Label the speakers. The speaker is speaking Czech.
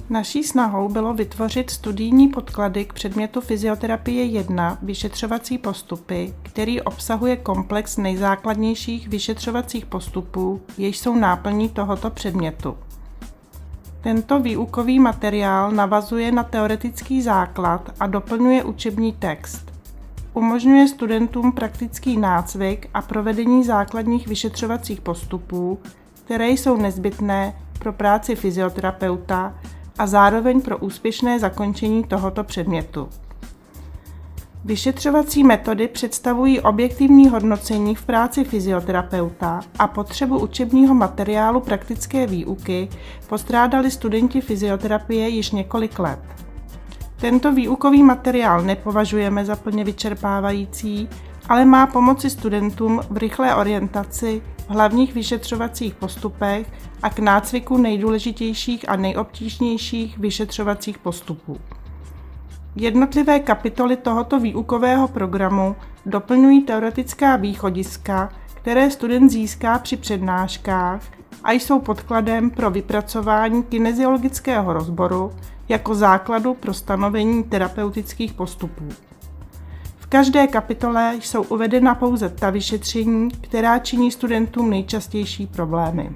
Speaker 1: Naší snahou bylo vytvořit studijní podklady k předmětu Fyzioterapie 1 vyšetřovací postupy, který obsahuje komplex nejzákladnějších vyšetřovacích postupů, jež jsou náplní tohoto předmětu. Tento výukový materiál navazuje na teoretický základ a doplňuje učební text. Umožňuje studentům praktický nácvik a provedení základních vyšetřovacích postupů, které jsou nezbytné pro práci fyzioterapeuta a zároveň pro úspěšné zakončení tohoto předmětu. Vyšetřovací metody představují objektivní hodnocení v práci fyzioterapeuta a potřebu učebního materiálu praktické výuky postrádali studenti fyzioterapie již několik let. Tento výukový materiál nepovažujeme za plně vyčerpávající, ale má pomoci studentům v rychlé orientaci v hlavních vyšetřovacích postupech a k nácviku nejdůležitějších a nejobtížnějších vyšetřovacích postupů. Jednotlivé kapitoly tohoto výukového programu doplňují teoretická východiska, které student získá při přednáškách a jsou podkladem pro vypracování kineziologického rozboru jako základu pro stanovení terapeutických postupů. V každé kapitole jsou uvedena pouze ta vyšetření, která činí studentům nejčastější problémy.